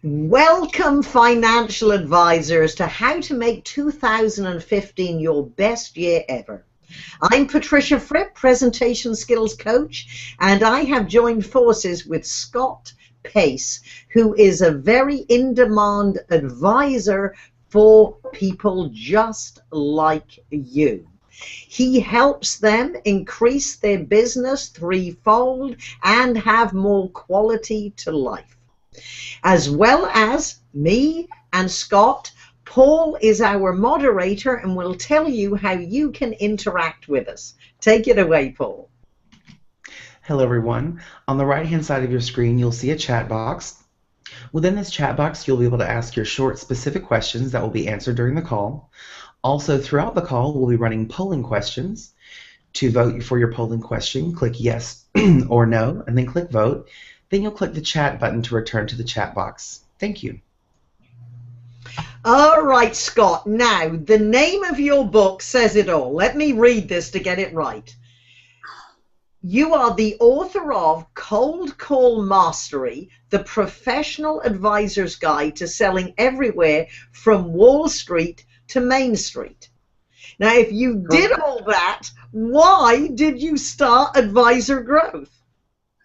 Welcome, financial advisors, to How to Make 2015 Your Best Year Ever. I'm Patricia Fripp, Presentation Skills Coach, and I have joined forces with Scott Pace, who is a very in-demand advisor for people just like you. He helps them increase their business threefold and have more quality to life. As well as me and Scott, Paul is our moderator and will tell you how you can interact with us. Take it away, Paul. Hello, everyone. On the right-hand side of your screen, you'll see a chat box. Within this chat box, you'll be able to ask your short, specific questions that will be answered during the call. Also, throughout the call, we'll be running polling questions. To vote for your polling question, click yes or no, and then click vote. Then you'll click the chat button to return to the chat box. Thank you. All right, Scott. Now, the name of your book says it all. Let me read this to get it right. You are the author of Cold Call Mastery, the Professional Advisor's Guide to Selling Everywhere from Wall Street to Main Street. Now, if you did all that, why did you start Advisor Growth?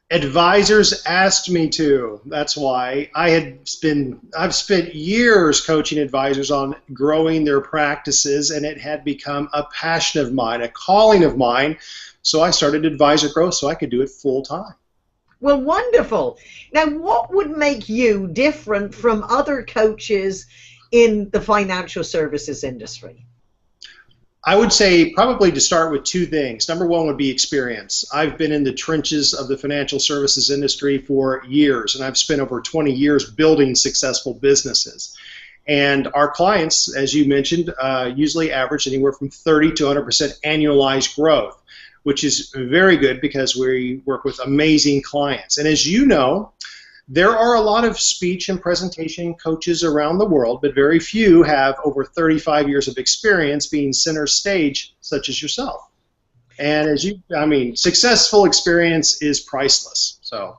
Advisors asked me to. That's why. I've spent years coaching advisors on growing their practices, and it had become a passion of mine, a calling of mine. So I started Advisor Growth so I could do it full time. Well, wonderful. Now, what would make you different from other coaches in the financial services industry? I would say probably to start with two things. Number one would be experience. I've been in the trenches of the financial services industry for years, and I've spent over 20 years building successful businesses. And our clients, as you mentioned, usually average anywhere from 30 to 100% annualized growth, which is very good because we work with amazing clients. And as you know, there are a lot of speech and presentation coaches around the world, but very few have over 35 years of experience being center stage, such as yourself. And successful experience is priceless. So.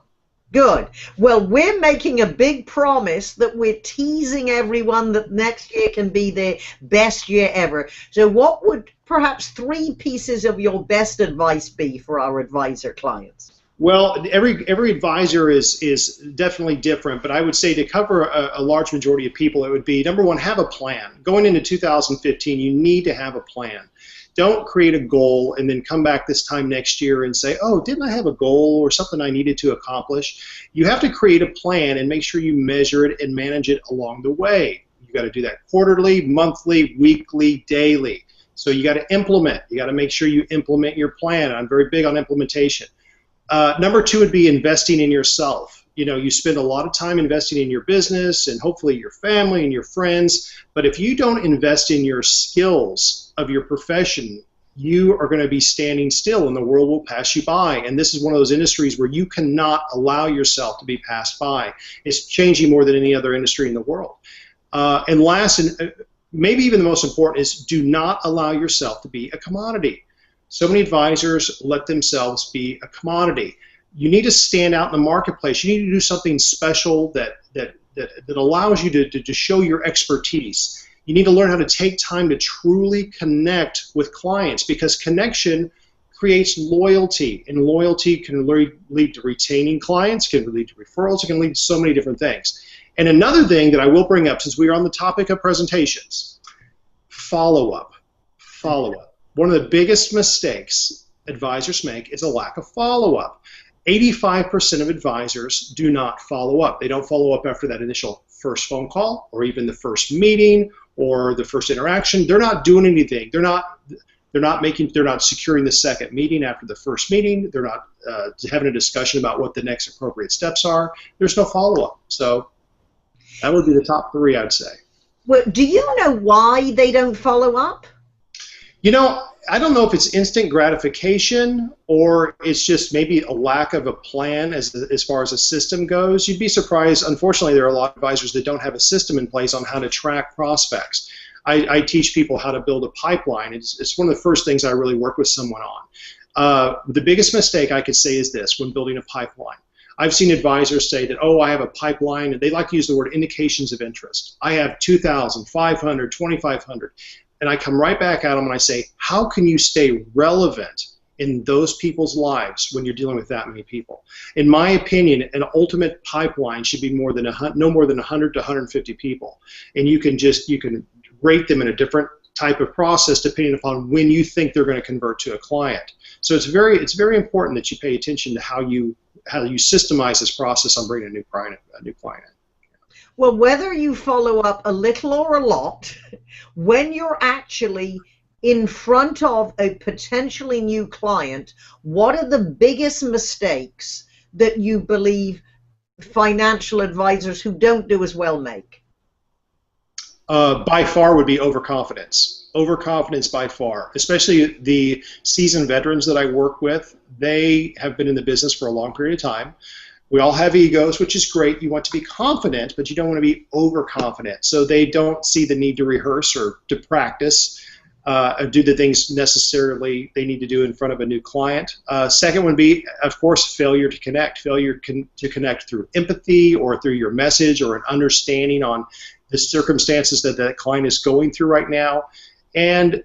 Good. Well, we're making a big promise that we're teasing everyone that next year can be their best year ever. So what would perhaps 3 pieces of your best advice be for our advisor clients? Well, every advisor is definitely different, but I would say to cover a large majority of people, it would be, number one, have a plan. Going into 2015, you need to have a plan. Don't create a goal and then come back this time next year and say, oh, didn't I have a goal or something I needed to accomplish? You have to create a plan and make sure you measure it and manage it along the way. You got to do that quarterly, monthly, weekly, daily. So you got to implement. You got to make sure you implement your plan. I'm very big on implementation. Number 2 would be investing in yourself. You know, you spend a lot of time investing in your business and hopefully your family and your friends, but if you don't invest in your skills of your profession, you are going to be standing still and the world will pass you by. And this is one of those industries where you cannot allow yourself to be passed by. It's changing more than any other industry in the world. And last, and maybe even the most important, is do not allow yourself to be a commodity. So many advisors let themselves be a commodity. You need to stand out in the marketplace. You need to do something special that allows you to show your expertise. You need to learn how to take time to truly connect with clients, because connection creates loyalty, and loyalty can lead to retaining clients, can lead to referrals, it can lead to so many different things. And another thing that I will bring up, since we are on the topic of presentations, follow-up. Follow-up. One of the biggest mistakes advisors make is a lack of follow-up. 85% of advisors do not follow up. They don't follow up after that initial first phone call or even the first meeting or the first interaction. They're not doing anything. They're not securing the second meeting after the first meeting. They're not having a discussion about what the next appropriate steps are. There's no follow-up. So that would be the top 3, I'd say. Well, do you know why they don't follow up? You know, I don't know if it's instant gratification or it's just maybe a lack of a plan as far as a system goes. You'd be surprised. Unfortunately, there are a lot of advisors that don't have a system in place on how to track prospects. I teach people how to build a pipeline. It's one of the first things I really work with someone on. The biggest mistake I could say is this when building a pipeline. I've seen advisors say that, oh, I have a pipeline, and they like to use the word indications of interest. I have 2,000, 500, 2,500. And I come right back at them and I say, how can you stay relevant in those people's lives when you're dealing with that many people? In my opinion, an ultimate pipeline should be no more than 100 to 150 people. And you can rate them in a different type of process depending upon when you think they're going to convert to a client. So it's very important that you pay attention to how you systemize this process on bringing a new client in. Well, whether you follow up a little or a lot, when you're actually in front of a potentially new client, what are the biggest mistakes that you believe financial advisors who don't do as well make? By far would be overconfidence. Overconfidence by far, especially the seasoned veterans that I work with. They have been in the business for a long period of time. We all have egos, which is great. You want to be confident, but you don't want to be overconfident. So they don't see the need to rehearse or to practice, do the things necessarily they need to do in front of a new client. Second would be, of course, failure to connect. Failure to connect through empathy or through your message or an understanding on the circumstances that that client is going through right now. And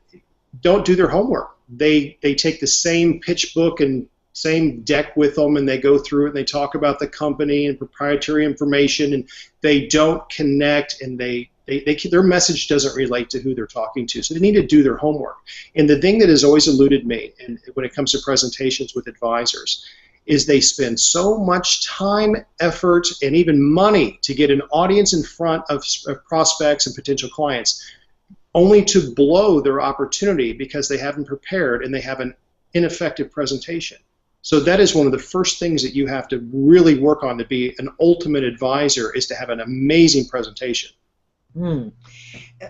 don't do their homework. They take the same pitch book and same deck with them, and they go through it and they talk about the company and proprietary information, and they don't connect, and their message doesn't relate to who they're talking to. So they need to do their homework. And the thing that has always eluded me, and when it comes to presentations with advisors, is they spend so much time, effort, and even money to get an audience in front of prospects and potential clients, only to blow their opportunity because they haven't prepared and they have an ineffective presentation. So that is one of the first things that you have to really work on to be an ultimate advisor, is to have an amazing presentation. Well,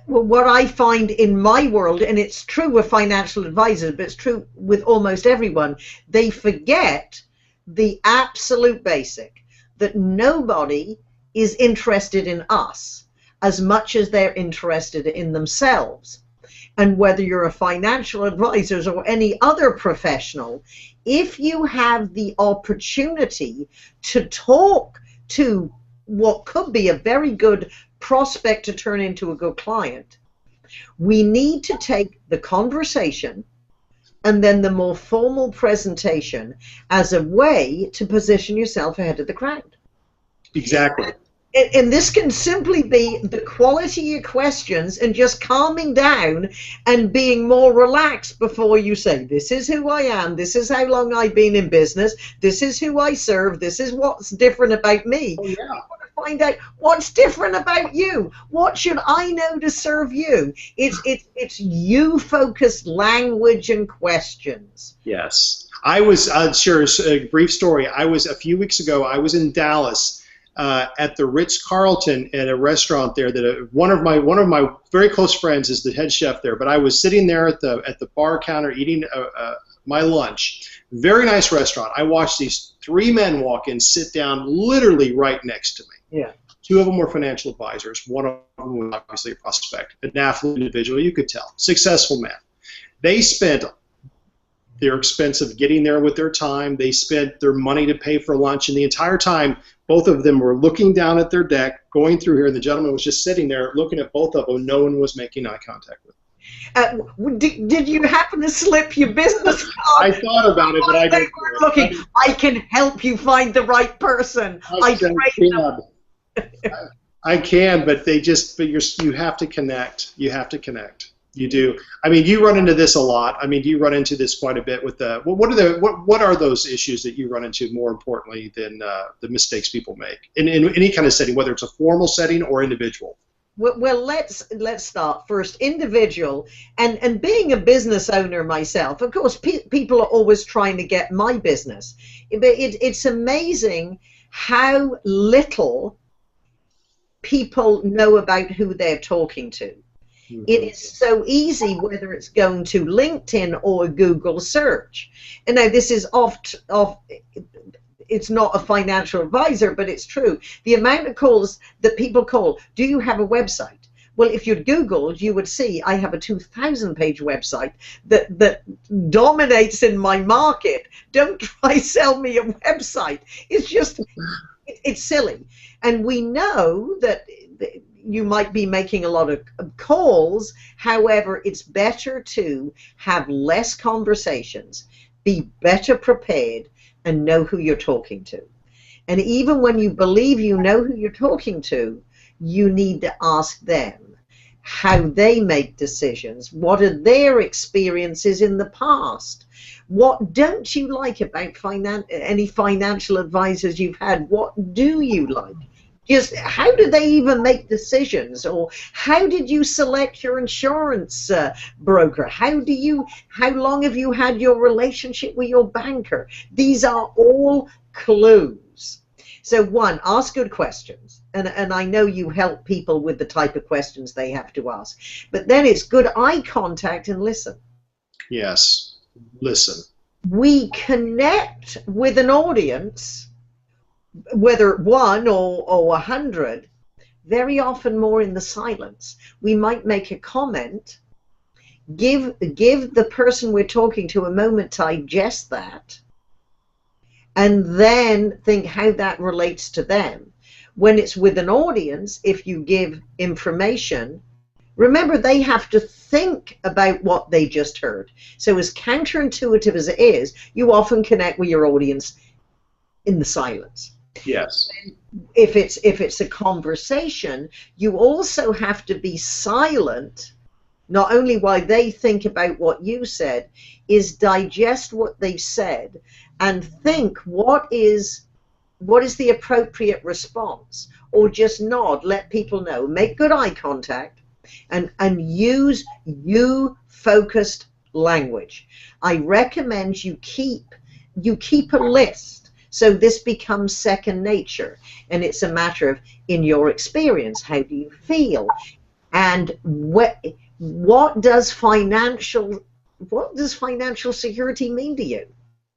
what I find in my world, and it's true with financial advisors, but it's true with almost everyone, they forget the absolute basic, that nobody is interested in us as much as they're interested in themselves. And whether you're a financial advisor or any other professional, if you have the opportunity to talk to what could be a very good prospect to turn into a good client, we need to take the conversation and then the more formal presentation as a way to position yourself ahead of the crowd. Exactly. And this can simply be the quality of your questions and just calming down and being more relaxed before you say, this is who I am, this is how long I've been in business, this is who I serve, this is what's different about me. Oh, yeah. I want to find out what's different about you. What should I know to serve you? It's you-focused language and questions. Yes. I was, sure, a brief story. A few weeks ago, I was in Dallas at the Ritz-Carlton at a restaurant there that one of my very close friends is the head chef there. But I was sitting there at the bar counter eating my lunch. Very nice restaurant. I watched these three men walk in, sit down, literally right next to me. Yeah. Two of them were financial advisors. One of them was obviously a prospect, an affluent individual. You could tell, successful man. They spent their expense of getting there with their time. They spent their money to pay for lunch, and the entire time, both of them were looking down at their deck, going through here, and the gentleman was just sitting there looking at both of them. No one was making eye contact with them. Did you happen to slip your business card? I thought about it, but I didn't. Looking, I can help you find the right person. I can, but you have to connect. You have to connect. You do. I mean, you run into this a lot. I mean, do you run into this quite a bit with what are those issues that you run into more importantly than the mistakes people make in any kind of setting, whether it's a formal setting or individual? Well, let's start first. Individual, and being a business owner myself, of course, people are always trying to get my business. But it's amazing how little people know about who they're talking to. It is so easy, whether it's going to LinkedIn or Google search. And now this is it's not a financial advisor, but it's true. The amount of calls that people call, do you have a website? Well, if you'd Googled, you would see I have a 2,000-page website that dominates in my market. Don't try sell me a website. It's just, it's silly. And we know that you might be making a lot of calls. However, it's better to have less conversations, be better prepared, and know who you're talking to. And even when you believe you know who you're talking to, you need to ask them how they make decisions. What are their experiences in the past? What don't you like about any financial advisors you've had? What do you like? Just how do they even make decisions? Or how did you select your insurance broker? How long have you had your relationship with your banker? These are all clues. So one, ask good questions. And I know you help people with the type of questions they have to ask. But then it's good eye contact and listen. Yes, listen. We connect with an audience, whether 1 or 100, very often more in the silence. We might make a comment, give the person we're talking to a moment to digest that, and then think how that relates to them. When it's with an audience, if you give information, remember they have to think about what they just heard. So as counterintuitive as it is, you often connect with your audience in the silence. Yes. If it's a conversation, you also have to be silent, not only while they think about what you said, is digest what they said and think what is the appropriate response, or just nod, let people know, make good eye contact, and use you-focused language. I recommend you keep a list, so this becomes second nature, and it's a matter of, in your experience, how do you feel, and what does financial security mean to you?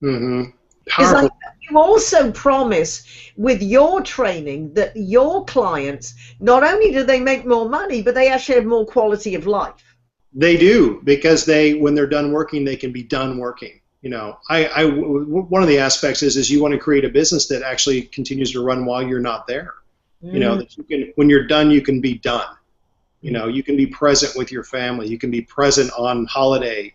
Mm-hmm. Because you also promise with your training that your clients, not only do they make more money, but they actually have more quality of life. They do, because when they're done working, they can be done working. You know, one of the aspects is you want to create a business that actually continues to run while you're not there. You know, that you can, when you're done, you can be done. You know, you can be present with your family. You can be present on holiday.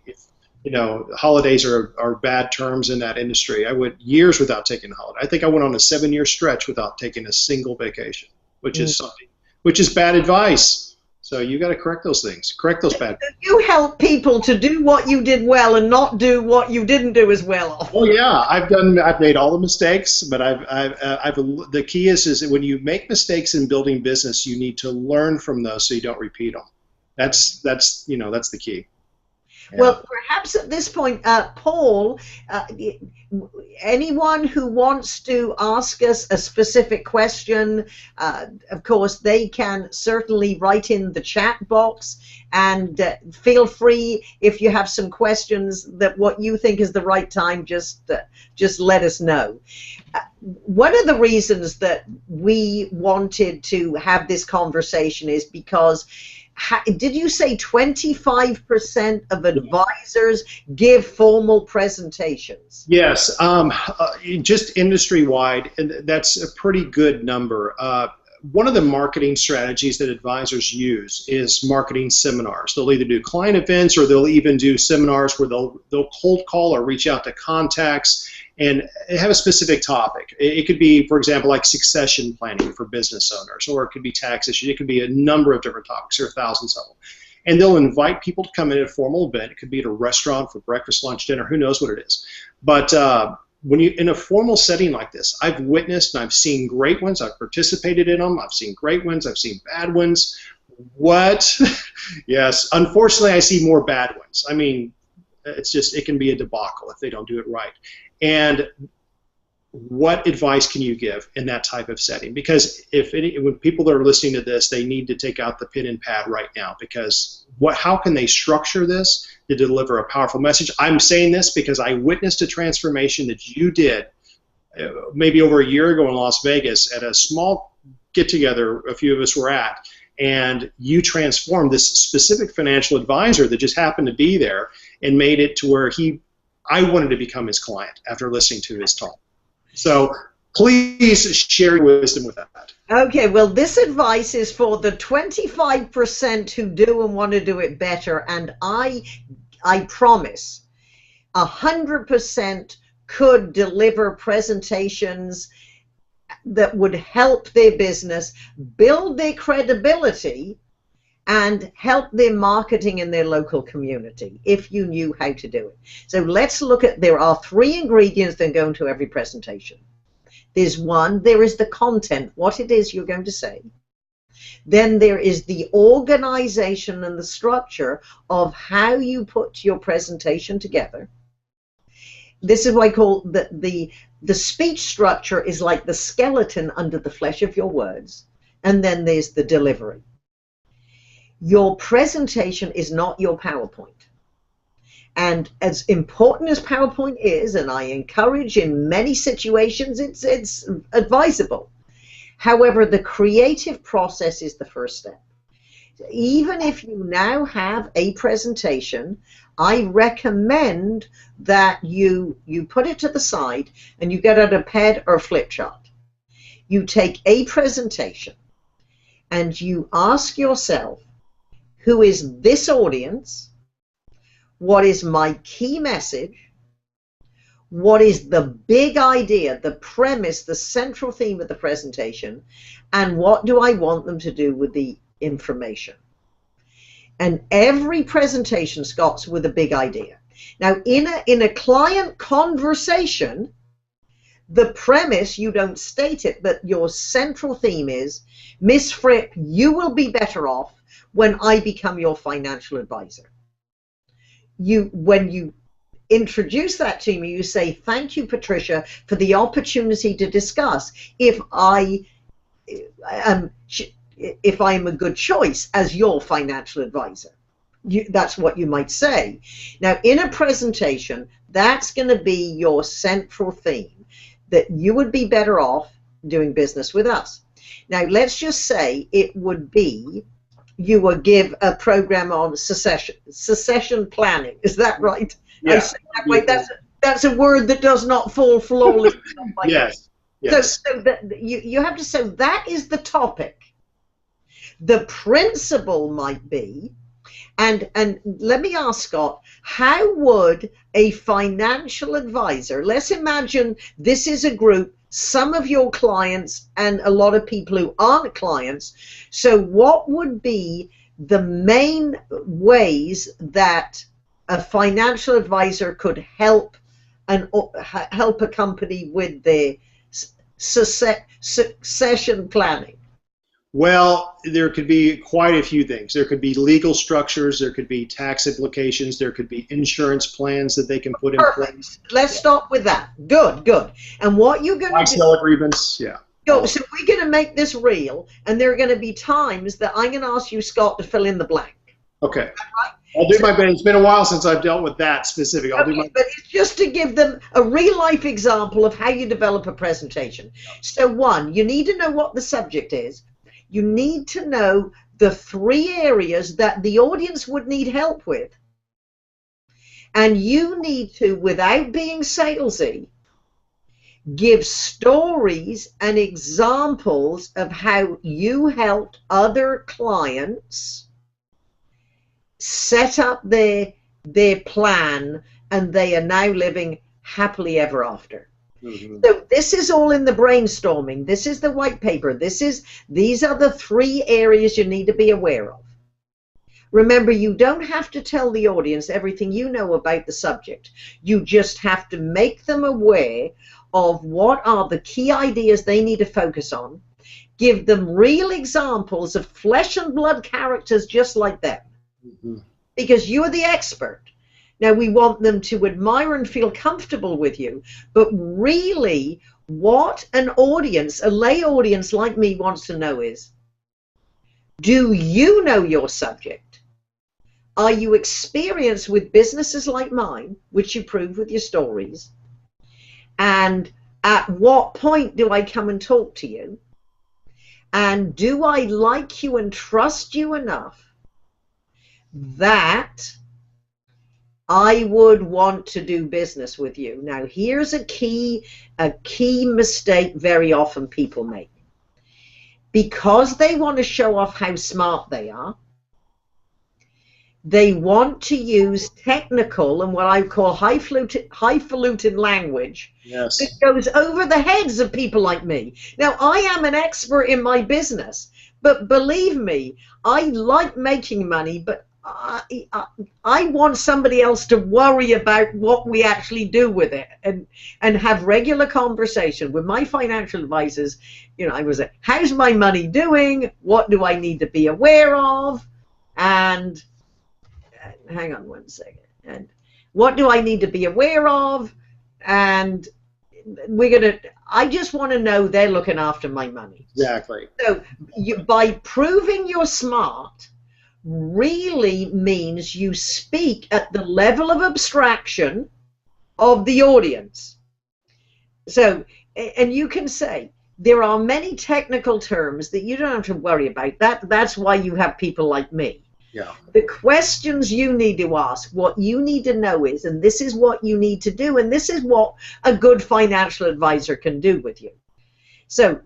You know, holidays are bad terms in that industry. I went years without taking a holiday. I think I went on a 7-year stretch without taking a single vacation, which is bad advice. So you got to correct those things. Correct those bad. You help people to do what you did well and not do what you didn't do as well. Oh yeah, I've made all the mistakes, but the key is that when you make mistakes in building business, you need to learn from those so you don't repeat them. That's the key. Yeah. Well, perhaps at this point, Paul, anyone who wants to ask us a specific question, of course, they can certainly write in the chat box, and feel free, if you have some questions that what you think is the right time, just let us know. One of the reasons that we wanted to have this conversation is because did you say 25% of advisors give formal presentations? Yes, just industry-wide, and that's a pretty good number. One of the marketing strategies that advisors use is marketing seminars. They'll either do client events, or they'll even do seminars where they'll cold call or reach out to contacts and have a specific topic. It could be, for example, like succession planning for business owners, or it could be tax issues. It could be a number of different topics. There are thousands of them. And they'll invite people to come in at a formal event. It could be at a restaurant for breakfast, lunch, dinner, who knows what it is. But when you in a formal setting like this, I've witnessed and I've seen great ones. I've participated in them. I've seen great ones. I've seen bad ones. What? Yes, unfortunately, I see more bad ones. I mean, it can be a debacle if they don't do it right. And what advice can you give in that type of setting? Because when people that are listening to this, they need to take out the pen and pad right now, because how can they structure this to deliver a powerful message? I'm saying this because I witnessed a transformation that you did maybe over a year ago in Las Vegas at a small get-together a few of us were at. and you transformed this specific financial advisor that just happened to be there and made it to where I wanted to become his client after listening to his talk. So please share your wisdom with that. Okay, well, this advice is for the 25% who do and want to do it better, and I promise 100% could deliver presentations that would help their business, build their credibility, and help their marketing in their local community if you knew how to do it. So let's look at, there are 3 ingredients that go into every presentation. There is the content, what it is you're going to say. Then there is the organization and the structure of how you put your presentation together. This is what I call the speech structure is like the skeleton under the flesh of your words. And then there's the delivery. Your presentation is not your PowerPoint. And as important as PowerPoint is, and I encourage in many situations, it's advisable. However, the creative process is the first step. Even if you now have a presentation, I recommend that you put it to the side and you get out a pad or flip chart. You take a presentation and you ask yourself, who is this audience? What is my key message? What is the big idea, the premise, the central theme of the presentation? And what do I want them to do with the information? And every presentation starts with a big idea. Now, in a client conversation, the premise, you don't state it, but your central theme is, Miss Fripp, you will be better off when I become your financial advisor. When you introduce that to me, you say, thank you, Patricia, for the opportunity to discuss if I am a good choice as your financial advisor. That's what you might say. Now, in a presentation, that's going to be your central theme, that you would be better off doing business with us. Now, let's just say it would be, you would give a program on succession planning. Is that right? Yeah. I say that way. That's a word that does not fall flawlessly. Yes. Yes. So you have to say that is the topic. The principle might be, and let me ask Scott, how would a financial advisor, let's imagine this is a group, some of your clients and a lot of people who aren't clients, so what would be the main ways that a financial advisor could help a company with their succession planning? Well, there could be quite a few things. There could be legal structures, there could be tax implications, there could be insurance plans that they can put in place. Let's start with that. Good. And what you're going to do... Lifestyle agreements, yeah. So we're going to make this real, and there are going to be times that I'm going to ask you, Scott, to fill in the blank. Okay. Right? I'll do my best. It's been a while since I've dealt with that specific. But it's just to give them a real-life example of how you develop a presentation. So one, you need to know what the subject is. You need to know the 3 areas that the audience would need help with. And you need to, without being salesy, give stories and examples of how you helped other clients set up their plan and they are now living happily ever after. Mm-hmm. So this is all in the brainstorming. This is the white paper. These are the 3 areas you need to be aware of. Remember, you don't have to tell the audience everything you know about the subject. You just have to make them aware of what are the key ideas they need to focus on. Give them real examples of flesh and blood characters just like them. Mm-hmm. Because you are the expert. Now, we want them to admire and feel comfortable with you, but really what an audience, a lay audience like me, wants to know is, do you know your subject? Are you experienced with businesses like mine, which you prove with your stories? And at what point do I come and talk to you? And do I like you and trust you enough that I would want to do business with you? Now, here's a key mistake very often people make. Because they want to show off how smart they are, they want to use technical and what I call highfalutin language that goes over the heads of people like me. Now, I am an expert in my business, but believe me, I like making money, but I want somebody else to worry about what we actually do with it, and have regular conversation with my financial advisors. You know, I was like, how's my money doing? What do I need to be aware of? And hang on one second. And what do I need to be aware of? And I just want to know they're looking after my money. Exactly. So by proving you're smart really means you speak at the level of abstraction of the audience. So, and you can say, there are many technical terms that you don't have to worry about. That's why you have people like me. Yeah. The questions you need to ask, what you need to know is, and this is what you need to do, and this is what a good financial advisor can do with you. So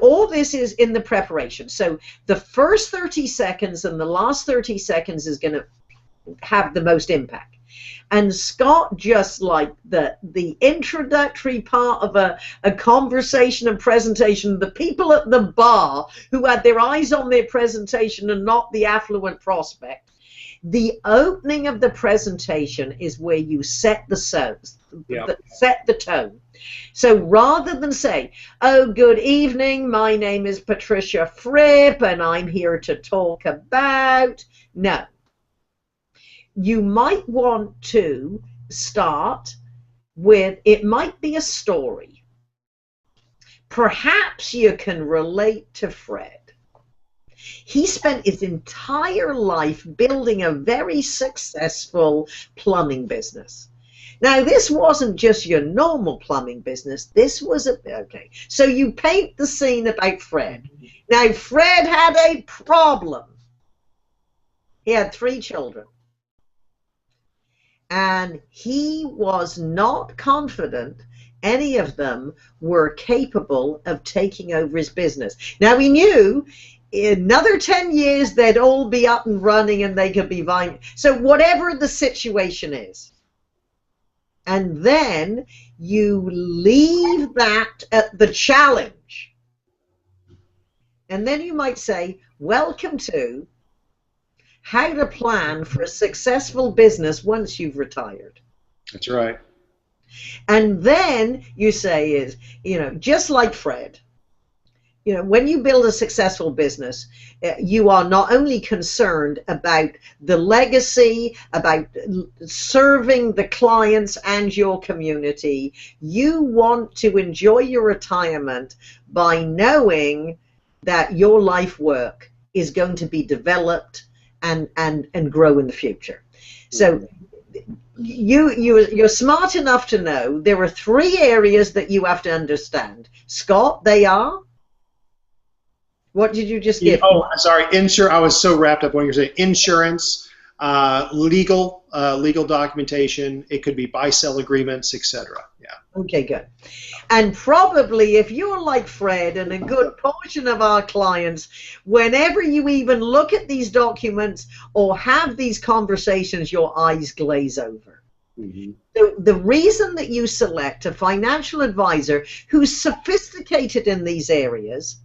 all this is in the preparation. So the first 30 seconds and the last 30 seconds is going to have the most impact. And Scott, just like the introductory part of a conversation and presentation, the people at the bar who had their eyes on their presentation and not the affluent prospect, the opening of the presentation is where you set the set the tone. So rather than say, oh, good evening, my name is Patricia Fripp, and I'm here to talk about, no. You might want to start with, it might be a story. Perhaps you can relate to Fred. He spent his entire life building a very successful plumbing business. Now, this wasn't just your normal plumbing business. This was okay. So you paint the scene about Fred. Now, Fred had a problem. He had 3 children. And he was not confident any of them were capable of taking over his business. Now, he knew in another 10 years they'd all be up and running and they could be vying. So whatever the situation is. And then you leave that at the challenge. And then you might say, welcome to how to plan for a successful business once you've retired. That's right. And then you say is, you know, just like Fred, you know, when you build a successful business, you are not only concerned about the legacy, about serving the clients and your community, you want to enjoy your retirement by knowing that your life work is going to be developed and grow in the future. So you're smart enough to know there are 3 areas that you have to understand. Scott, they are? What did you just give? Oh, sorry. I was so wrapped up when you were saying insurance, legal documentation. It could be buy-sell agreements, etc. Yeah. Okay, good. And probably if you're like Fred and a good portion of our clients, whenever you even look at these documents or have these conversations, your eyes glaze over. Mm-hmm. The reason that you select a financial advisor who's sophisticated in these areas,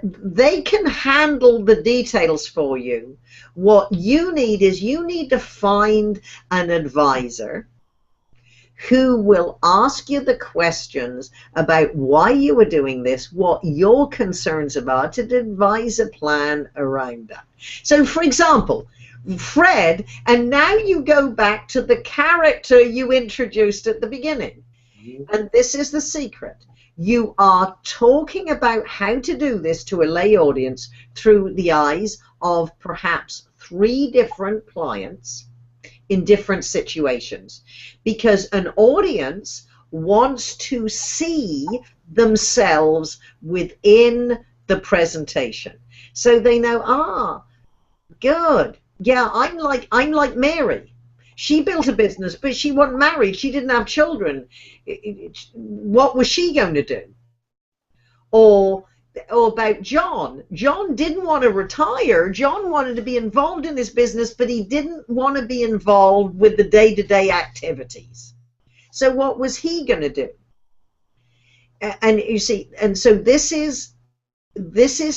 they can handle the details for you. What you need is you need to find an advisor who will ask you the questions about why you are doing this, what your concerns are, to devise a plan around that. So, for example, Fred, and now you go back to the character you introduced at the beginning. And this is the secret. You are talking about how to do this to a lay audience through the eyes of perhaps 3 different clients in different situations, because an audience wants to see themselves within the presentation. So they know, good. Yeah, I'm like Mary. She built a business, but she wasn't married. She didn't have children. What was she going to do? Or about John. John didn't want to retire. John wanted to be involved in his business, but he didn't want to be involved with the day-to-day activities. So what was he going to do? And you see, and so this is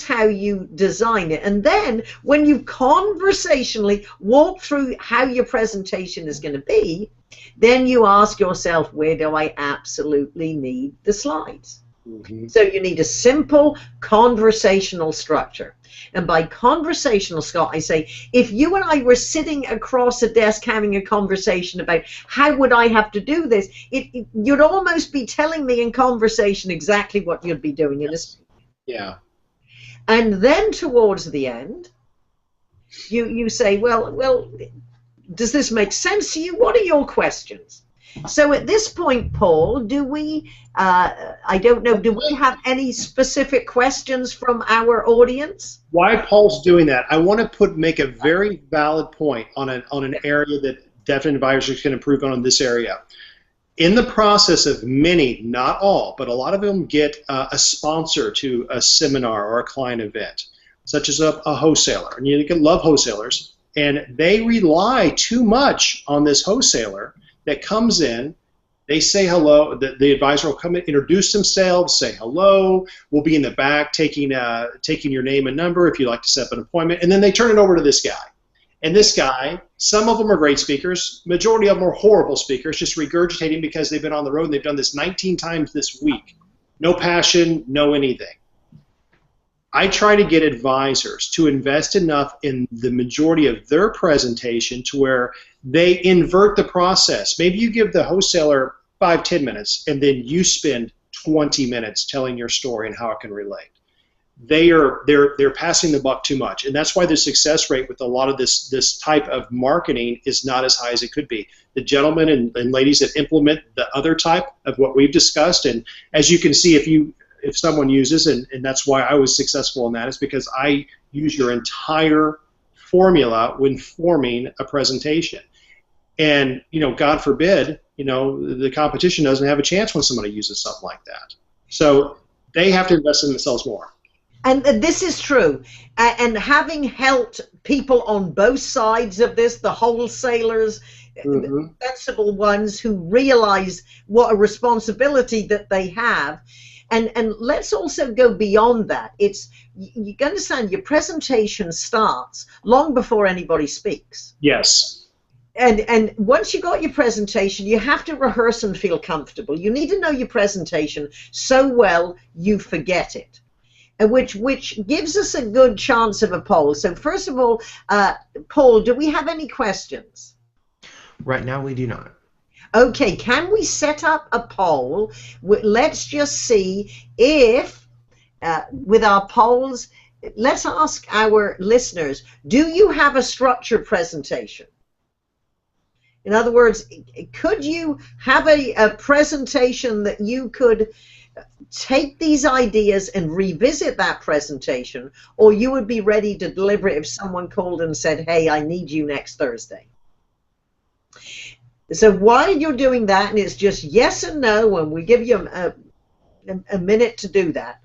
how you design it. And then when you conversationally walk through how your presentation is going to be, then you ask yourself, where do I absolutely need the slides? Mm-hmm. So you need a simple conversational structure. And by conversational, Scott, I say, if you and I were sitting across a desk having a conversation about how would I have to do this, you'd almost be telling me in conversation exactly what you'd be doing in this. Yeah. And then towards the end, you say, well, does this make sense to you? What are your questions? So at this point, Paul, do we, I don't know, do we have any specific questions from our audience? While Paul's doing that, I want to make a very valid point on an area that definite advisors can improve on in this area. In the process of many, not all, but a lot of them get a sponsor to a seminar or a client event, such as a wholesaler. And you can love wholesalers, and they rely too much on this wholesaler that comes in. They say hello. The advisor will come in, introduce themselves, say hello. We'll be in the back taking your name and number if you'd like to set up an appointment, and then they turn it over to this guy. And this guy, some of them are great speakers, majority of them are horrible speakers, just regurgitating because they've been on the road and they've done this 19 times this week. No passion, no anything. I try to get advisors to invest enough in the majority of their presentation to where they invert the process. Maybe you give the wholesaler 5-10 minutes and then you spend 20 minutes telling your story and how it can relate. They're passing the buck too much, and that's why the success rate with a lot of this type of marketing is not as high as it could be. The gentlemen and ladies that implement the other type of what we've discussed, and as you can see, if someone uses, and that's why I was successful in that, is because I use your entire formula when forming a presentation. And God forbid, the competition doesn't have a chance when somebody uses something like that. So they have to invest in themselves more. And this is true. And having helped people on both sides of this, the wholesalers, the sensible ones who realize what a responsibility that they have, and let's also go beyond that. You understand, your presentation starts long before anybody speaks. Yes. And once you got your presentation, you have to rehearse and feel comfortable. You need to know your presentation so well you forget it. Which gives us a good chance of a poll. So first of all, Paul, do we have any questions? Right now we do not. Okay, can we set up a poll? Let's just see if, with our polls, let's ask our listeners, do you have a structured presentation? In other words, could you have a presentation that you could take these ideas and revisit that presentation, or you would be ready to deliver it if someone called and said, hey, I need you next Thursday? So while you're doing that, and it's just yes and no, and we give you a minute to do that.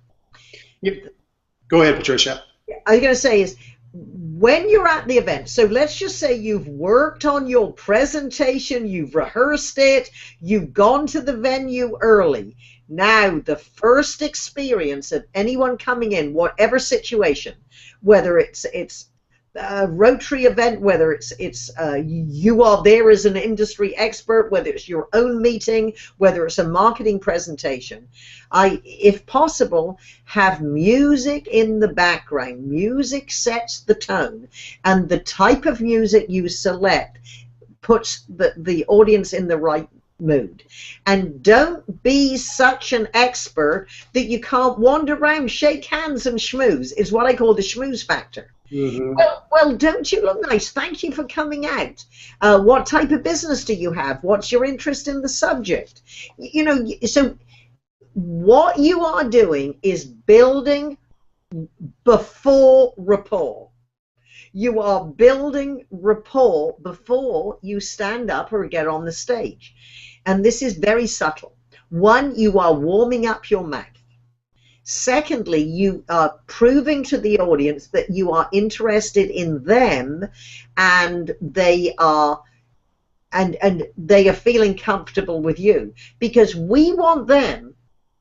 Go ahead, Patricia. I was going to say is, when you're at the event, so let's just say you've worked on your presentation, you've rehearsed it, you've gone to the venue early. Now, the first experience of anyone coming in, whatever situation, whether it's a Rotary event, whether it's you are there as an industry expert, whether it's your own meeting, whether it's a marketing presentation, if possible, have music in the background. Music sets the tone, and the type of music you select puts the audience in the right mood. And don't be such an expert that you can't wander around, shake hands and schmooze, is what I call the schmooze factor. Mm-hmm. Well, don't you look nice? Thank you for coming out. What type of business do you have? What's your interest in the subject? So what you are doing is building before rapport. You are building rapport before you stand up or get on the stage. And this is very subtle. One, you are warming up your mouth. Secondly, you are proving to the audience that you are interested in them, and they are feeling comfortable with you, because we want them,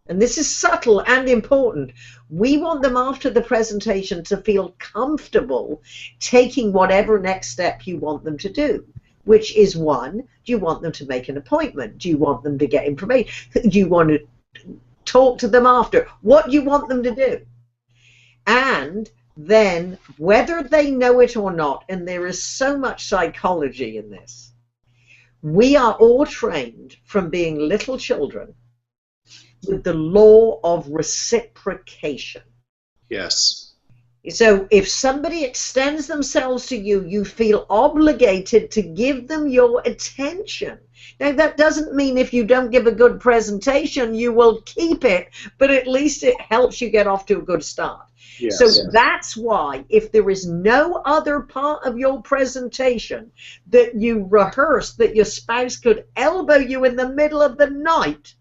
and this is subtle and important, we want them after the presentation to feel comfortable taking whatever next step you want them to do, which is, one, do you want them to make an appointment? Do you want them to get information? Do you want to talk to them after? What do you want them to do? And then, whether they know it or not, and there is so much psychology in this, we are all trained from being little children with the law of reciprocation. Yes. So if somebody extends themselves to you, you feel obligated to give them your attention. Now, that doesn't mean if you don't give a good presentation, you will keep it, but at least it helps you get off to a good start. Yes. So that's why, if there is no other part of your presentation that you rehearsed that your spouse could elbow you in the middle of the night,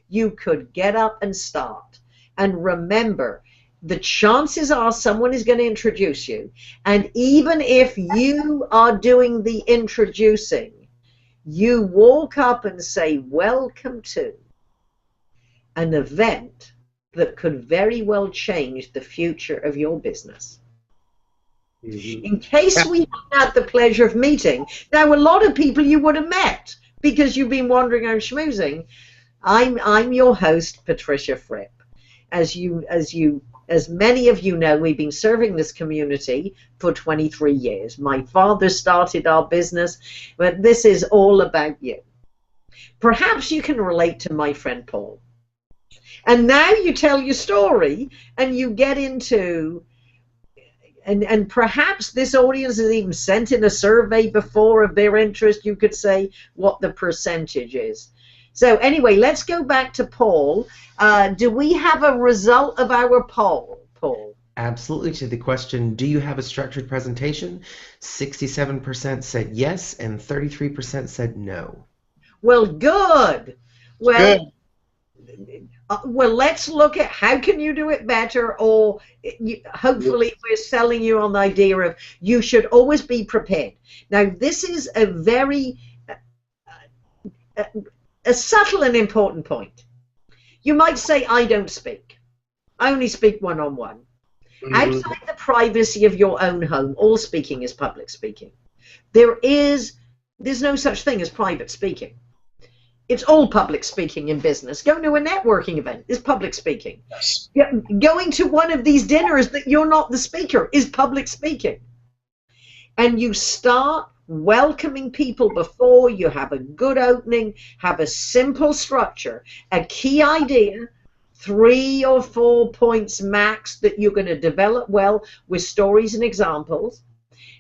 you could get up and start. And remember, the chances are someone is going to introduce you, and even if you are doing the introducing, you walk up and say, welcome to an event that could very well change the future of your business. Mm-hmm. In case we haven't had the pleasure of meeting, now a lot of people you would have met because you've been wandering around schmoozing. I'm your host, Patricia Fripp. As many of you know, we've been serving this community for 23 years. My father started our business, but this is all about you. Perhaps you can relate to my friend Paul. And now you tell your story and you get into, and perhaps this audience has even sent in a survey before of their interest. You could say what the percentage is. So anyway, let's go back to Paul. Do we have a result of our poll, Paul? Absolutely. To the question, do you have a structured presentation? 67% said yes, and 33% said no. Well, good. Well, well, let's look at how can you do it better, or hopefully we're selling you on the idea of you should always be prepared. Now, this is a very a subtle and important point. You might say, I don't speak. I only speak one-on-one. Mm-hmm. Outside the privacy of your own home, all speaking is public speaking. There's no such thing as private speaking. It's all public speaking in business. Going to a networking event is public speaking. Yes. Going to one of these dinners that you're not the speaker is public speaking. And you start welcoming people before you have a good opening, have a simple structure, a key idea, 3 or 4 points max that you're going to develop well with stories and examples.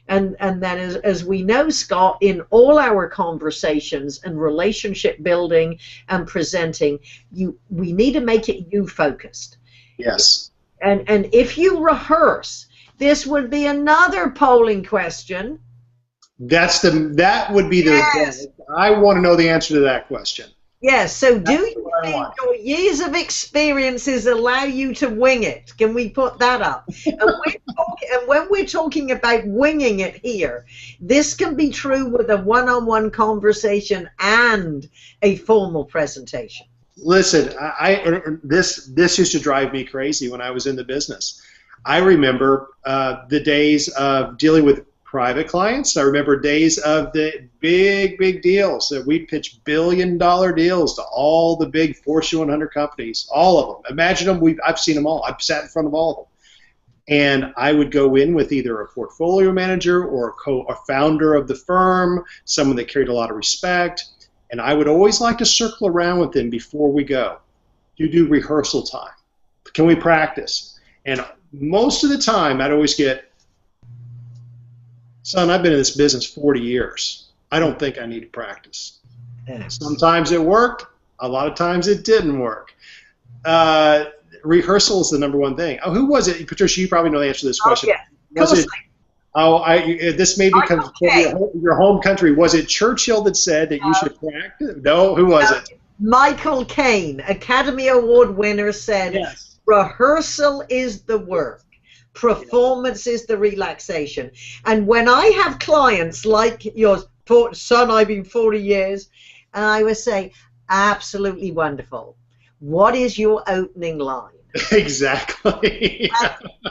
And then as we know, Scott, in all our conversations and relationship building and presenting, we need to make it you focused. Yes. And if you rehearse, this would be another polling question. That would be the yes. I want to know the answer to that question. Yes, so do you think your years of experiences allow you to wing it? Can we put that up? And when we're talking about winging it here, this can be true with a one-on-one conversation and a formal presentation. Listen, this used to drive me crazy when I was in the business. I remember the days of dealing with private clients. I remember days of the big deals that we pitch billion-dollar deals to all the big Fortune 100 companies, all of them. Imagine them. I've seen them all. I've sat in front of all of them. And I would go in with either a portfolio manager or a founder of the firm, someone that carried a lot of respect, and I would always like to circle around with them before we go. You do rehearsal time. Can we practice? And most of the time, I'd always get, son, I've been in this business 40 years. I don't think I need to practice. Sometimes it worked. A lot of times it didn't work. rehearsal is the number one thing. Oh, who was it? Patricia, you probably know the answer to this question. Yeah. Was it? Oh, this may be from your home country. Was it Churchill that said that you should practice? No, who was it? Michael Caine, Academy Award winner, said, Yes. Rehearsal is the work. Performance is the relaxation. And when I have clients like yours, son, I've been 40 years, and I would say, absolutely wonderful. What is your opening line? Exactly.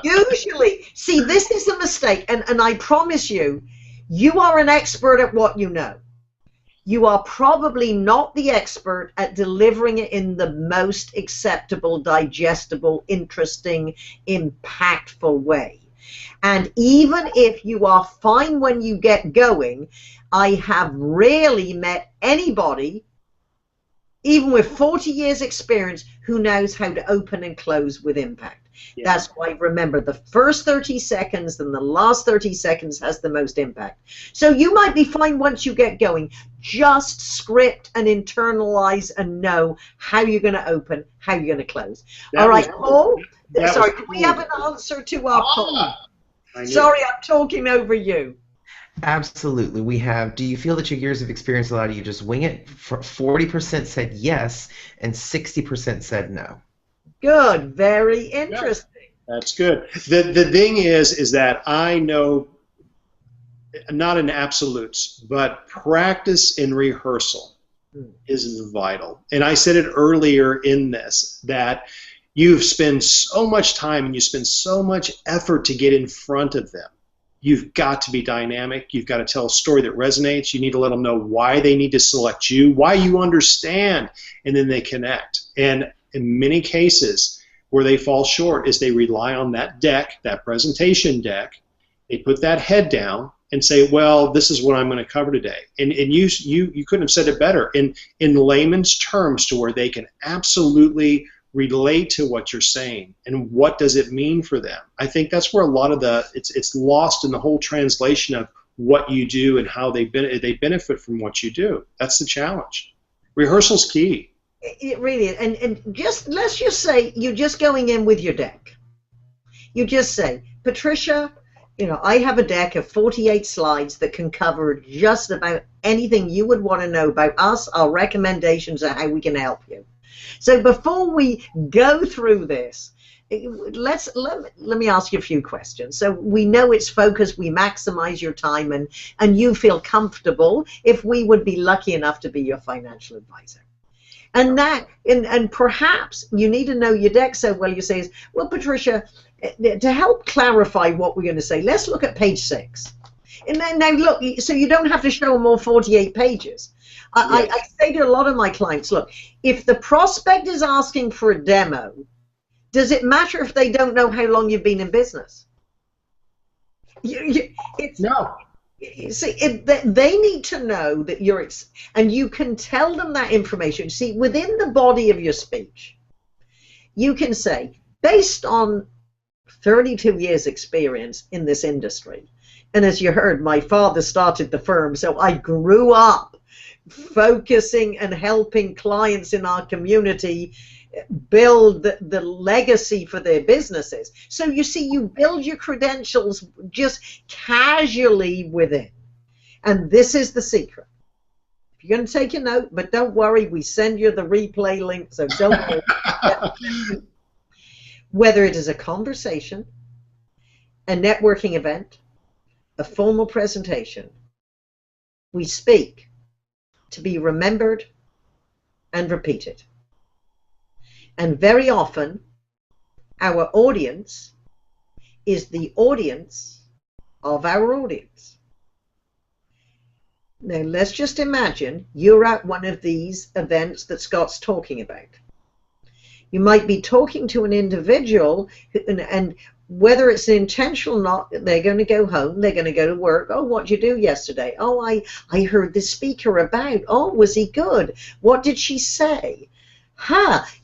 Usually, see, this is a mistake, and I promise you, you are an expert at what you know. You are probably not the expert at delivering it in the most acceptable, digestible, interesting, impactful way. And even if you are fine when you get going, I have rarely met anybody, even with 40 years experience, who knows how to open and close with impact. Yeah. That's why, remember, the first 30 seconds and the last 30 seconds has the most impact. So you might be fine once you get going. Just script and internalize and know how you're going to open, how you're going to close. All right, Paul? Sorry, can we have an answer to our poll? Sorry, I'm talking over you. Absolutely. We have, do you feel that your years of experience allowed you to just wing it? 40% said yes, and 60% said no. Good. Very interesting. Yeah, that's good. The thing is that I know, not in absolutes, but practice and rehearsal is vital. And I said it earlier in this, that you've spent so much time and you spend so much effort to get in front of them. You've got to be dynamic. You've got to tell a story that resonates. You need to let them know why they need to select you, why you understand, and then they connect. And in many cases, where they fall short is they rely on that deck, that presentation deck. They put that head down and say, well, this is what I'm going to cover today. And you couldn't have said it better in layman's terms, to where they can absolutely relate to what you're saying and what does it mean for them. I think that's where a lot of it's lost in the whole translation of what you do and how they benefit from what you do. That's the challenge. Rehearsal's key. It really is. And just let's just say you're just going in with your deck. You just say, Patricia, I have a deck of 48 slides that can cover just about anything you would want to know about us, our recommendations, and how we can help you. So before we go through this, let me ask you a few questions. So we know it's focused, we maximize your time, and you feel comfortable if we would be lucky enough to be your financial advisor. And and perhaps you need to know your deck so well. You say, well, Patricia, to help clarify what we're going to say, let's look at page 6. And then now look, so you don't have to show them all 48 pages. I say to a lot of my clients, look, if the prospect is asking for a demo, does it matter if they don't know how long you've been in business? No. See, they need to know that you're, and you can tell them that information. See, within the body of your speech, you can say, based on 32 years experience in this industry, and as you heard, my father started the firm, so I grew up focusing and helping clients in our community build the legacy for their businesses. So you see, you build your credentials just casually within. And this is the secret. If you're going to take a note, but don't worry, we send you the replay link, so don't worry. Whether it is a conversation, a networking event, a formal presentation, we speak to be remembered and repeated. And very often, our audience is the audience of our audience. Now, let's just imagine you're at one of these events that Scott's talking about. You might be talking to an individual, and whether it's intentional or not, they're going to go home, they're going to go to work. Oh, what'd you do yesterday? Oh, I heard this speaker about. Oh, was he good? What did she say?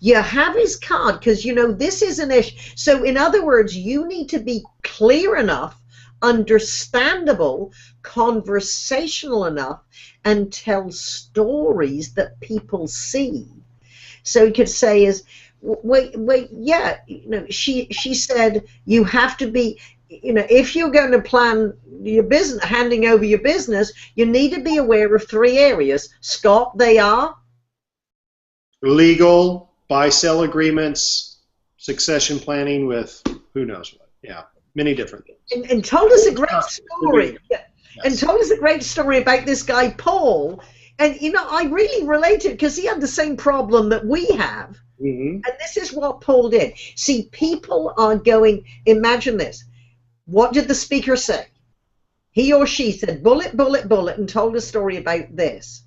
You have his card, because this is an issue. So in other words, you need to be clear enough, understandable, conversational enough, and tell stories that people see. So you could say is, wait, yeah, she said you have to be, if you're going to plan your business, handing over your business, you need to be aware of 3 areas. Scott, they are legal, buy-sell agreements, succession planning with who knows what. Yeah, many different things. and told us a great story. Yeah. Yes. And told us a great story about this guy Paul. And I really related because he had the same problem that we have. And this is what Paul did. See, people are going, imagine this. What did the speaker say? He or she said, bullet, bullet, bullet, and told a story about this.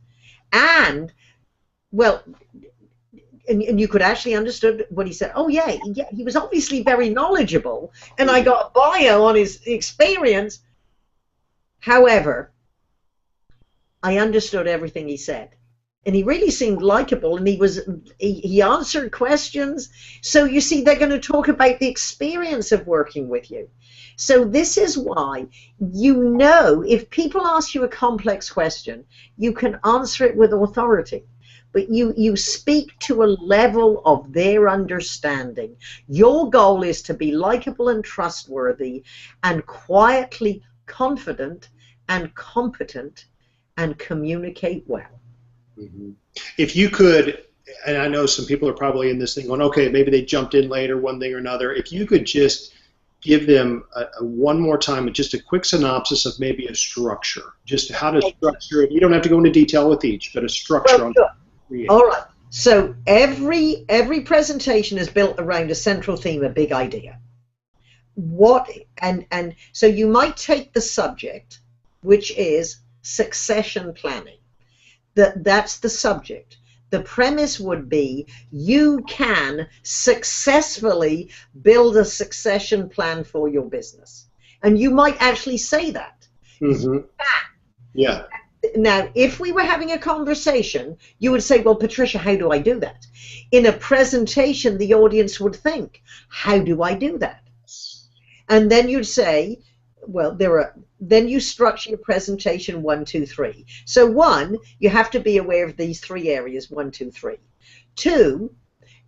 And, well, and you could actually understood what he said. Oh, yeah, he was obviously very knowledgeable. And I got a bio on his experience. However, I understood everything he said. And he really seemed likable, and he answered questions. So you see, they're going to talk about the experience of working with you. So this is why, if people ask you a complex question, you can answer it with authority. But you speak to a level of their understanding. Your goal is to be likable and trustworthy and quietly confident and competent and communicate well. If you could, and I know some people are probably in this thing going, okay, maybe they jumped in later, one thing or another. If you could just give them one more time, just a quick synopsis of maybe a structure, just how to structure it. You don't have to go into detail with each, but a structure. Well, sure. All right. So every presentation is built around a central theme, a big idea. And so you might take the subject, which is succession planning. That's the subject. The premise would be you can successfully build a succession plan for your business. And you might actually say that. Yeah. Now, if we were having a conversation, you would say, well, Patricia, how do I do that? In a presentation, the audience would think, how do I do that? And then you'd say, well, then you structure your presentation 1, 2, 3. So 1, you have to be aware of these 3 areas, 1, 2, 3. 2,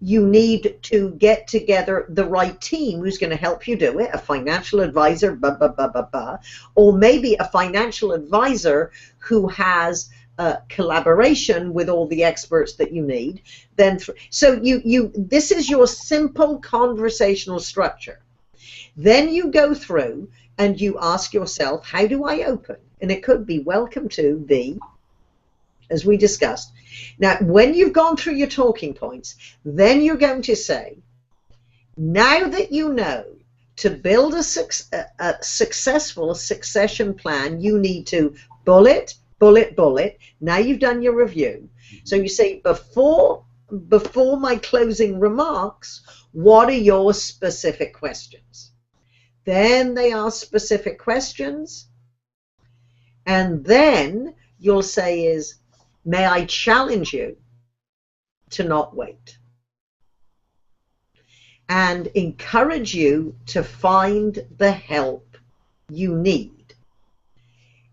you need to get together the right team who's going to help you do it, a financial advisor, or maybe a financial advisor who has collaboration with all the experts that you need. So this is your simple conversational structure. Then you go through and you ask yourself, how do I open? And it could be welcome to the, as we discussed. Now, when you've gone through your talking points, then you're going to say, now that you know to build a successful succession plan, you need to bullet, bullet, bullet. Now you've done your review. So you say, before my closing remarks, what are your specific questions? Then they ask specific questions, and then you'll say is, may I challenge you to not wait and encourage you to find the help you need.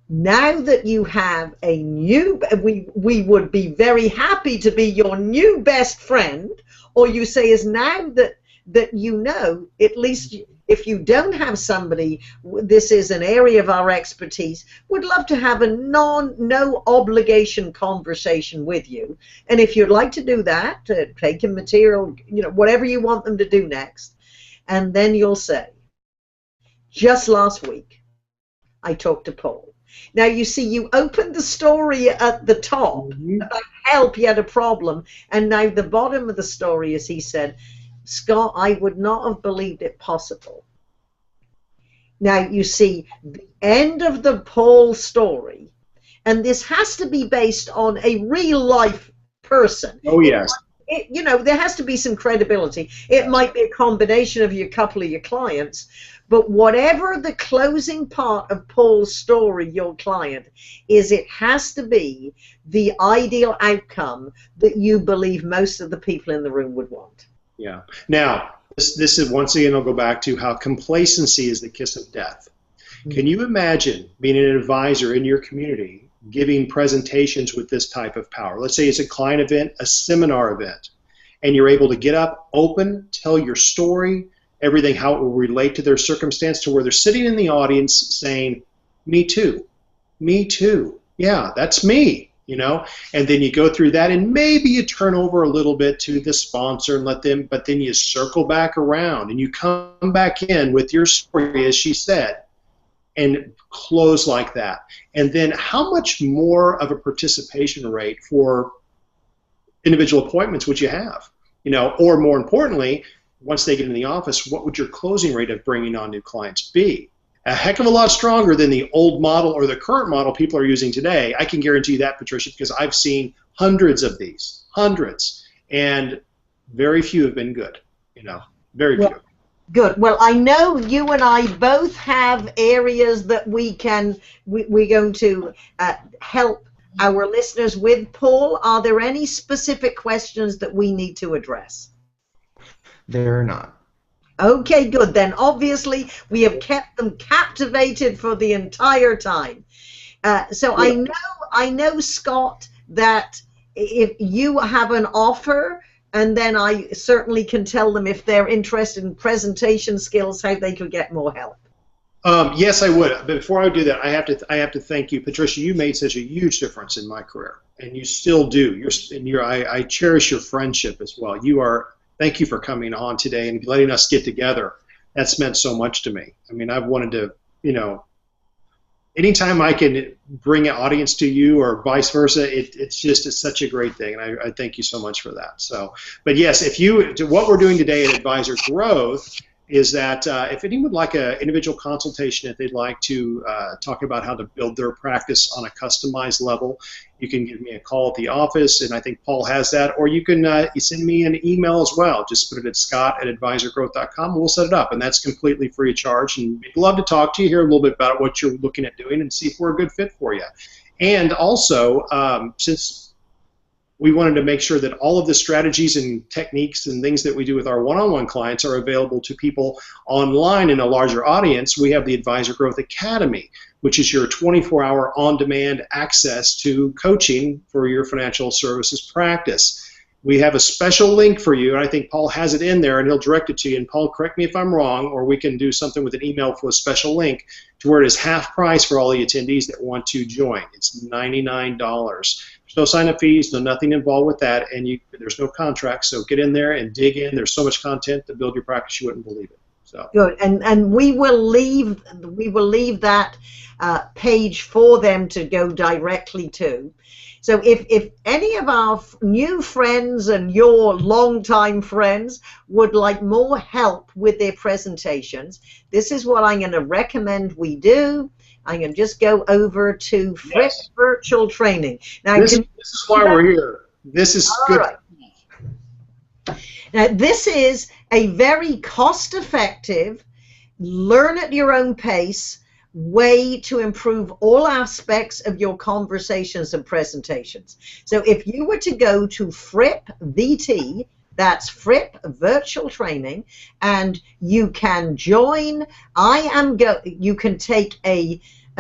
Now that you have a new, we would be very happy to be your new best friend, or you say is now that you know, at least if you don't have somebody, this is an area of our expertise, would love to have a no obligation conversation with you. And if you'd like to do that, take a material, whatever you want them to do next. And then you'll say, just last week, I talked to Paul. Now, you see, you opened the story at the top about help, he had a problem. And now the bottom of the story is he said, Scott, I would not have believed it possible. Now, you see, the end of the Paul story, and this has to be based on a real-life person. Oh, yes. There has to be some credibility. It might be a combination of a couple of your clients, but whatever the closing part of Paul's story, your client, is, it has to be the ideal outcome that you believe most of the people in the room would want. Yeah. Now, this is, once again, I'll go back to how complacency is the kiss of death. Can you imagine being an advisor in your community, giving presentations with this type of power? Let's say it's a client event, a seminar event, and you're able to get up, open, tell your story, everything, how it will relate to their circumstance, to where they're sitting in the audience saying, me too, yeah, that's me, you know. And then you go through that, and maybe you turn over a little bit to the sponsor and let them, but then you circle back around and you come back in with your story, as she said, and close like that. And then how much more of a participation rate for individual appointments would you have? You know, or more importantly, once they get in the office, what would your closing rate of bringing on new clients be? A heck of a lot stronger than the old model or the current model people are using today. I can guarantee you that, Patricia, because I've seen hundreds of these, and very few have been good, you know, very few. Good. Well, I know you and I both have areas that we're going to help our listeners with. Paul, are there any specific questions that we need to address? There are not. Okay, good. Then obviously we have kept them captivated for the entire time. So I know, Scott, that if you have an offer, and then I certainly can tell them if they're interested in presentation skills, how they could get more help. Yes, I would. But before I do that, I have to thank you, Patricia. You made such a huge difference in my career, and you still do. I cherish your friendship as well. Thank you for coming on today and letting us get together. That's meant so much to me. I mean, I've wanted to, you know, anytime I can bring an audience to you or vice versa, it's such a great thing, and I thank you so much for that. So, but yes, what we're doing today at Advisor Growth is that if anyone would like an individual consultation, if they'd like to talk about how to build their practice on a customized level, you can give me a call at the office, and I think Paul has that, or you can send me an email as well. Just put it at scott@advisorgrowth.com, and we'll set it up, and that's completely free of charge, and we'd love to talk to you, hear a little bit about what you're looking at doing, and see if we're a good fit for you. And also, since we wanted to make sure that all of the strategies and techniques and things that we do with our one-on-one clients are available to people online in a larger audience, we have the Advisor Growth Academy, which is your 24-hour on-demand access to coaching for your financial services practice. We have a special link for you, and I think Paul has it in there, and he'll direct it to you. And Paul, correct me if I'm wrong, or we can do something with an email for a special link to where it is half price for all the attendees that want to join. It's $99. There's no sign-up fees, no nothing involved with that, and there's no contract. So get in there and dig in. There's so much content to build your practice you wouldn't believe it. So good, and we will leave that page for them to go directly to. So if any of our new friends and your longtime friends would like more help with their presentations, this is what I'm going to recommend we do. I'm going to just go over to Fripp Virtual Training. Now, this is why we're here. This is good. Right. Now, this is a very cost-effective, learn at your own pace way to improve all aspects of your conversations and presentations. So if you were to go to Fripp VT, that's Fripp Virtual Training, and you can join. You can take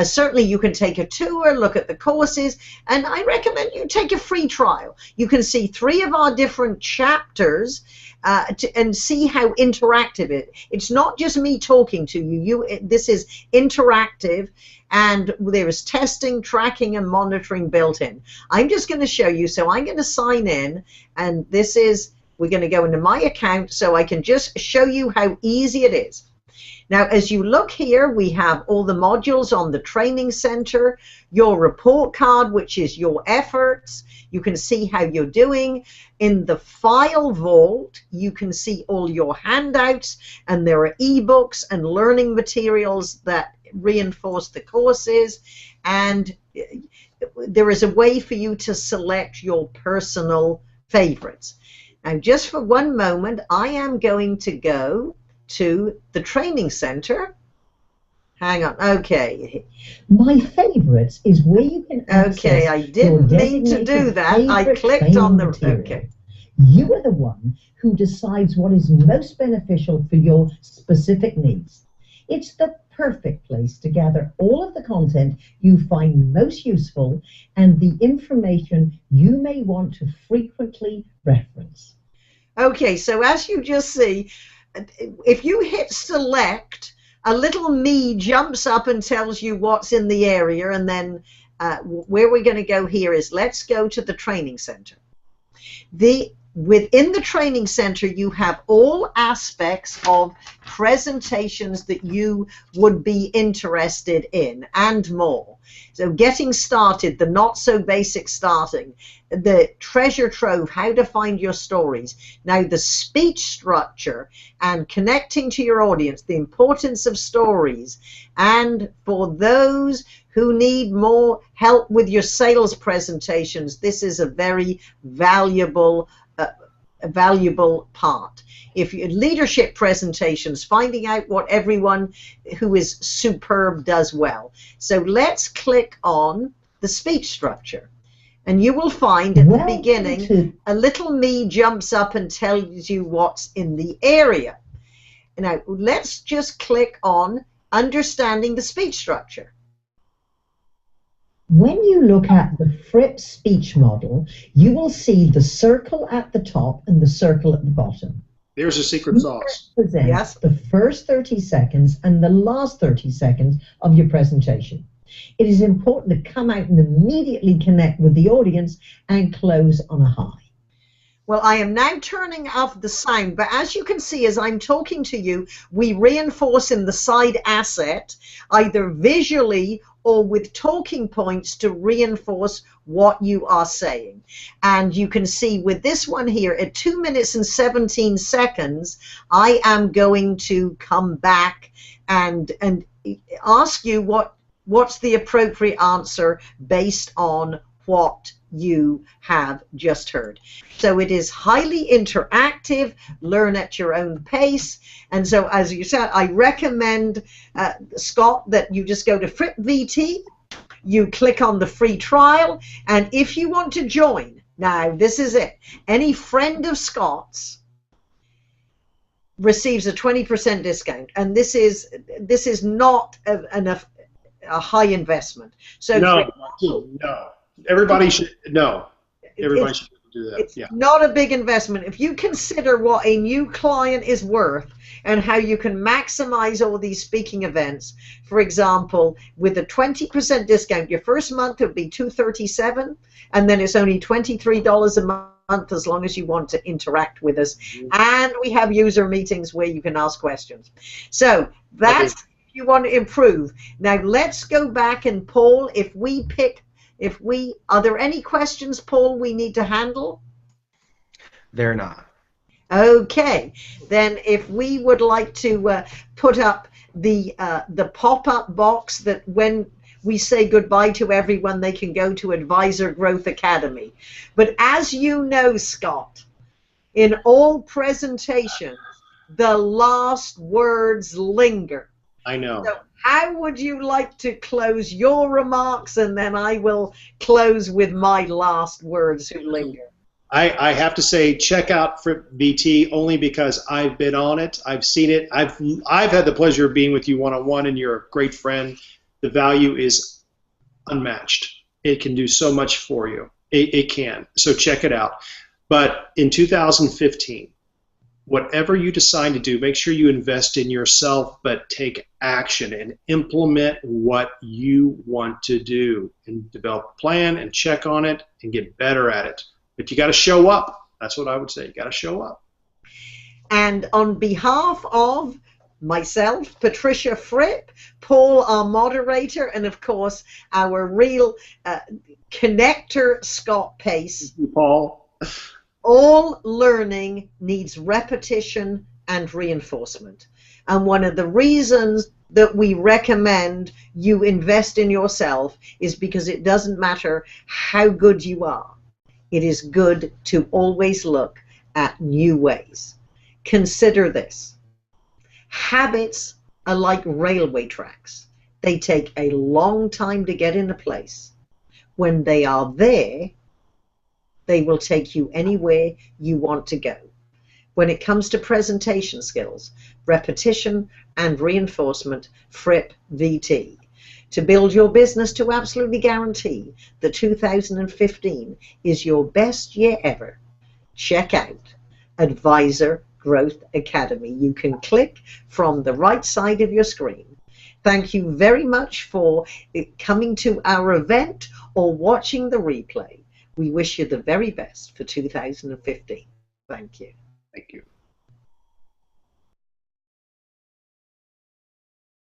certainly you can take a tour, look at the courses, and I recommend you take a free trial. You can see 3 of our different chapters and see how interactive it's not just me talking to you. This is interactive, and there is testing, tracking, and monitoring built in. I'm just going to show you, so I'm going to sign in, and we're going to go into my account so I can just show you how easy it is. Now, as you look here, we have all the modules on the training center, your report card, which is your efforts. You can see how you're doing. In the file vault, you can see all your handouts, and there are ebooks and learning materials that reinforce the courses, and there is a way for you to select your personal favorites. Now, just for one moment, I am going to go to the training center. Hang on. Okay. My favorites is where you can access. Okay, I didn't mean to do that. I clicked on the. Okay. You are the one who decides what is most beneficial for your specific needs. It's the perfect place to gather all of the content you find most useful and the information you may want to frequently reference. Okay, so as you just see, if you hit select, a little me jumps up and tells you what's in the area, and then where we're going to go here is let's go to the training center. Within the training center, you have all aspects of presentations that you would be interested in and more. So getting started, the not so basic starting, the treasure trove, how to find your stories. Now the speech structure and connecting to your audience, the importance of stories, and for those who need more help with your sales presentations, this is a very valuable part. If you leadership presentations, finding out what everyone who is superb does well. So let's click on the speech structure, and you will find at the beginning a little me jumps up and tells you what's in the area. Now let's just click on understanding the speech structure. When you look at the Fripp speech model, you will see the circle at the top and the circle at the bottom. There's a secret sauce. Yes. The first 30 seconds and the last 30 seconds of your presentation. It is important to come out and immediately connect with the audience and close on a high. Well, I am now turning off the sound, but as you can see, as I'm talking to you, we reinforce in the side asset, either visually or with talking points to reinforce what you are saying. And you can see with this one here, at 2 minutes and 17 seconds, I am going to come back and ask you what's the appropriate answer based on what you have just heard. So it is highly interactive, learn at your own pace. And so as you said, I recommend, Scott, that you just go to Fripp VT, you click on the free trial, and if you want to join, now this is it, any friend of Scott's receives a 20% discount, and this is not a high investment. So no. Everybody should should do that. It's not a big investment. If you consider what a new client is worth and how you can maximize all these speaking events, for example, with a 20% discount, your first month would be $237, and then it's only $23 a month as long as you want to interact with us. And we have user meetings where you can ask questions. So that's if you want to improve. Now let's go back, and Paul, are there any questions, Paul, we need to handle? They're not. Okay, then if we would like to put up the pop-up box that when we say goodbye to everyone, they can go to Advisor Growth Academy. But as you know, Scott, in all presentations, the last words linger. I know. So how would you like to close your remarks, and then I will close with my last words who linger. I have to say, check out Fripp VT only because I've been on it. I've seen it. I've had the pleasure of being with you one-on-one, and you're a great friend. The value is unmatched. It can do so much for you. It can. So check it out. But in 2015, whatever you decide to do, make sure you invest in yourself, but take action and implement what you want to do, and develop a plan and check on it and get better at it. But you got to show up. That's what I would say. You got to show up. And on behalf of myself, Patricia Fripp, Paul, our moderator, and of course our real connector, Scott Pace. Thank you, Paul. All learning needs repetition and reinforcement. And one of the reasons that we recommend you invest in yourself is because it doesn't matter how good you are. It is good to always look at new ways. Consider this. Habits are like railway tracks. They take a long time to get into place. When they are there, they will take you anywhere you want to go. When it comes to presentation skills, repetition and reinforcement, Fripp VT. To build your business to absolutely guarantee that 2015 is your best year ever, check out Advisor Growth Academy. You can click from the right side of your screen. Thank you very much for coming to our event or watching the replay. We wish you the very best for 2015. Thank you. Thank you.